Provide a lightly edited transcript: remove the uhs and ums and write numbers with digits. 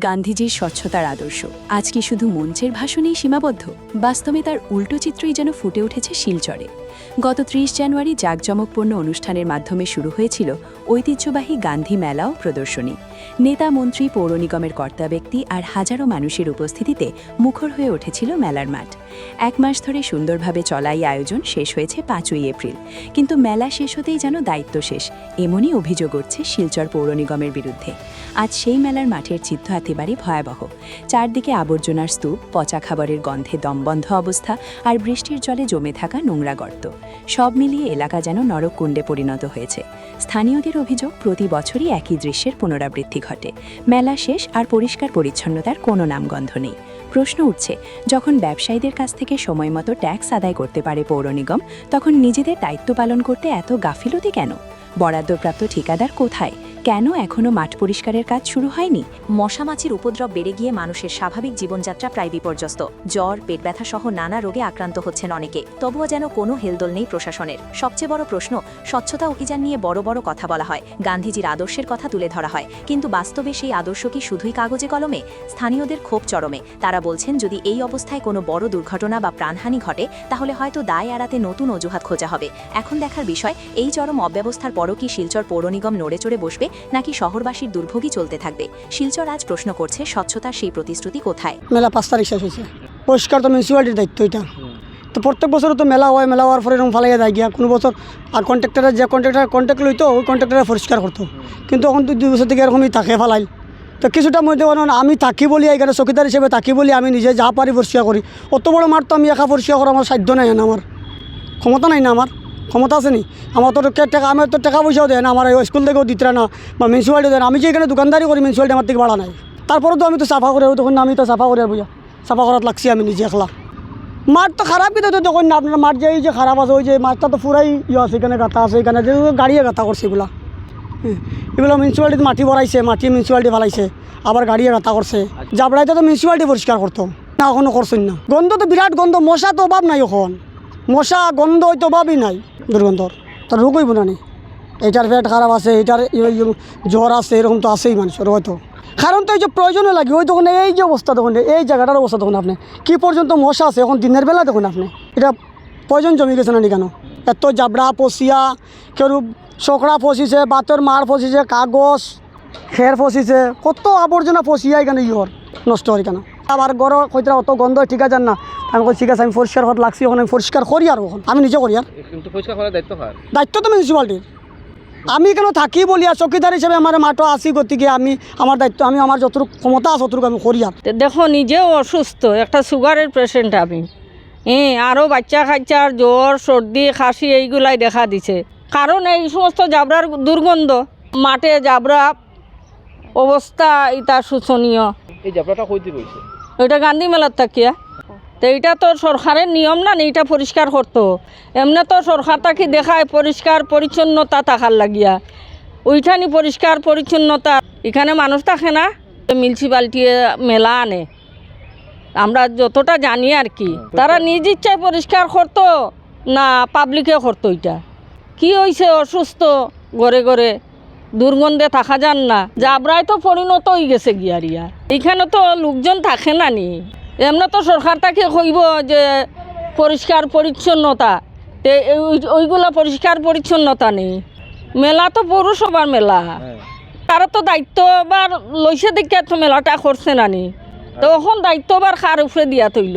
গান্ধীজির স্বচ্ছতার আদর্শ আজ কি শুধু মঞ্চের ভাষণেই সীমাবদ্ধ? বাস্তবে তার উল্টো চিত্রই যেন ফুটে উঠেছে শিলচরে। গত ৩০ জানুয়ারি জাঁকজমকপূর্ণ অনুষ্ঠানের মাধ্যমে শুরু হয়েছিল ঐতিহ্যবাহী গান্ধী মেলা ও প্রদর্শনী। নেতা, মন্ত্রী, পৌর নিগমের কর্তা ব্যক্তি আর হাজারো মানুষের উপস্থিতিতে মুখর হয়ে উঠেছিল মেলার মাঠ। এক মাস ধরে সুন্দরভাবে চলা এই আয়োজন শেষ হয়েছে ৫ই এপ্রিল। কিন্তু মেলা শেষ হতেই যেন দায়িত্ব শেষ, এমনই অভিযোগ উঠছে শিলচর পৌর নিগমের বিরুদ্ধে। আজ সেই মেলার মাঠের চিত্র একেবারে ভয়াবহ। চারদিকে আবর্জনার স্তূপ, পচা খাবারের গন্ধে দমবন্ধ অবস্থা আর বৃষ্টির জলে জমে থাকা নোংরা গর্ত। সব মিলিয়ে এলাকা যেন নরককুণ্ডে পরিণত হয়েছে। স্থানীয়দের অভিযোগ, প্রতি বছরই একই দৃশ্যের পুনরাবৃত্তি ঘটে। মেলা শেষ আর পরিষ্কার পরিচ্ছন্নতার কোনো নামগন্ধ নেই। প্রশ্ন উঠছে, যখন ব্যবসায়ীদের কাছ থেকে সময়মতো ট্যাক্স আদায় করতে পারে পৌর নিগম, তখন নিজেদের দায়িত্ব পালন করতে এত গাফিলতি কেন? বরাদ্দপ্রাপ্ত ঠিকাদার কোথায়? কেন এখনও মাঠ পরিষ্কারের কাজ শুরু হয়নি? মশামাছির উপদ্রব বেড়ে গিয়ে মানুষের স্বাভাবিক জীবনযাত্রা প্রায় বিপর্যস্ত। জ্বর, পেট ব্যথা সহ নানা রোগে আক্রান্ত হচ্ছেন অনেকে। তবুও যেন কোনো হেলদোল নেই প্রশাসনের। সবচেয়ে বড় প্রশ্ন, স্বচ্ছতা অভিযান নিয়ে বড় বড় কথা বলা হয়, গান্ধীজির আদর্শের কথা তুলে ধরা হয়, কিন্তু বাস্তবে সেই আদর্শ কি শুধুই কাগজে কলমে? স্থানীয়দের ক্ষোভ চরমে। তারা বলছেন, যদি এই অবস্থায় কোনো বড় দুর্ঘটনা বা প্রাণহানি ঘটে, তাহলে হয়তো দায় এড়াতে নতুন অজুহাত খোঁজা হবে। এখন দেখার বিষয়, এই চরম অব্যবস্থার পরও কি শিলচর পৌর নিগম নড়ে চড়ে বসবে, নাকি শহরবাসীর দুর্ভোগই চলতে থাকবে? শিলচর আজ প্রশ্ন করছে, স্বচ্ছতার সেই প্রতিশ্রুতি কোথায়? মেলা 5 তারিখ শেষ হয়েছে। পরিষ্কার তো মিউনিসিপ্যালিটির দায়িত্ব এটা। তো প্রত্যেক বছর তো মেলা হয়, মেলা হওয়ার পরে এরকম ফালাইয়া যায় গিয়া। কোনো বছর আর কন্ট্রাক্টরের যে কন্ট্রাক্ট লইতো ওই কন্ট্রাক্টরে পরিষ্কার করতো, কিন্তু এখন তো 2 বছর থেকে এরকমই তাকে ফালাইল। তো কিছুটা মধ্যে আমি থাকি বলি, এখানে চকিদার হিসেবে থাকি বলি আমি নিজে যা পারি পরিষ্কার করি। অত বড় মাঠ তো আমি একা পরিষ্কার করা আমার সাধ্য নাই না, আমার ক্ষমতা নাই না। আমার ক্ষমতা আছে নি? আমার তো টাকা, আমি তো টাকা পয়সাও দেয় না, আমার স্কুল থেকেও দিতে না, বা মিউনিসিপ্যালিটি দেয় না। আমি যে এখানে দোকানদারি করি, মিউনিসিপ্যালিটি আমার থেকে ভাড়া নাই। তারপরে তো আমি তো সাফা করে, তখন আমি তো সাফা করে বুঝা সাফা করাত লাগছি আমি নিজে একলা। মাঠ তো খারাপ, কিন্তু তো তখন না আপনার মাঠ যে এই যে খারাপ আছে, ওই যে মাঠটা তো পুরাই আছে, এখানে গাঁথা আছে, এখানে যে গাড়িয়ে গাঁথা করছে এগুলা। এগুলো মিউনিসিপ্যালিটিতে মাটি ভরাইছে, মাটি মিউনিসিপ্যালিটি ফেলাইছে, আবার গাড়িয়ে গাঁথা করছে। জাবড়াইতে তো মিউনিসিপ্যালিটি পরিষ্কার করতো না, এখনো করছেন না। গন্ধ তো বিরাট গন্ধ, মশা তো অভাব নাই এখন, মশা গন্ধ হয়তো অভাবই নাই দুর্গন্ধর। তার রোগ হইব না নি, এটার পেট খারাপ আছে, এটার জ্বর আছে, এরকম তো আছেই মানুষের হয়তো। কারণ তো এই যে প্রয়োজনে লাগে, ওই তখন এই যে অবস্থা, তখন এই জায়গাটার অবস্থা, তখন আপনি কি পর্যন্ত মশা আছে এখন দিনের বেলা, দেখুন আপনি এটা প্রয়োজন জমি গেছে না কেন? এত জাবড়া পচিয়া, কেউ চকড়া ফসিছে, বাতের মার ফসিছে, কাগজ খের ফসিছে, কত আবর্জনা ফসিয়া এখানে ইহর নষ্ট হয় কেন? আবার গড় হয়তো অত গন্ধ ঠিক আছে না, আমি ঠিক আছে আমি পরিষ্কার করা লাগছি, ওখানে আমি পরিষ্কার করি, আর ওখানে আমি নিজে করি। আর কিন্তু পরিষ্কার করার দায়িত্ব তো মিউনিসিপ্যালিটির। আমি কেন থাকি বলি, আর চৌকিদার হিসেবে আমার মাঠও আসি, গতিকে আমি আমার দায়িত্ব, আমি আমার যতটুকু ক্ষমতা আছে ততটুকু আমি করি। আর দেখো, নিজেও অসুস্থ, একটা সুগারের পেশেন্ট আমি, আরও বাচ্চা কাচ্চার জ্বর, সর্দি, কাশি এইগুলাই দেখা দিছে। কারণ এই সমস্ত জাবরার দুর্গন্ধ, মাঠে জাবরা অবস্থা এটা শোচনীয়। এই জাবরাটা কইতে কইছে ওইটা গান্ধী মেলার থাকিয়া, তো এইটা তো সরকারের নিয়ম না, এইটা পরিষ্কার করতো। এমনি তো সরকার তাকে দেখায় পরিষ্কার পরিচ্ছন্নতা থাকার লাগিয়া, ওইখানে পরিষ্কার পরিচ্ছন্নতা এখানে মানুষ থাকে না। মিউনিসিপ্যালিটি মেলা আনে, আমরা যতটা জানি আর কি, তারা নিজ ইচ্ছায় পরিষ্কার করতো না পাবলিকে করতো? এটা কি হয়েছে, অসুস্থ ঘরে ঘরে দুর্গন্ধে থাকা যান না, জাবরায় তো পরিণত হয়ে গেছে গিয়ারিয়া। এখানে তো লোকজন থাকে না নি, এমনি তো সরকার তাকে কইব যে পরিষ্কার পরিচ্ছন্নতা, ওইগুলো পরিষ্কার পরিচ্ছন্নতা নেই। মেলা তো পৌরসভার মেলা, তারা তো দায়িত্ববার লইছে দেখে তো মেলাটা করছে না নি, তখন দায়িত্ববার কার উপরে দিয়া তৈল?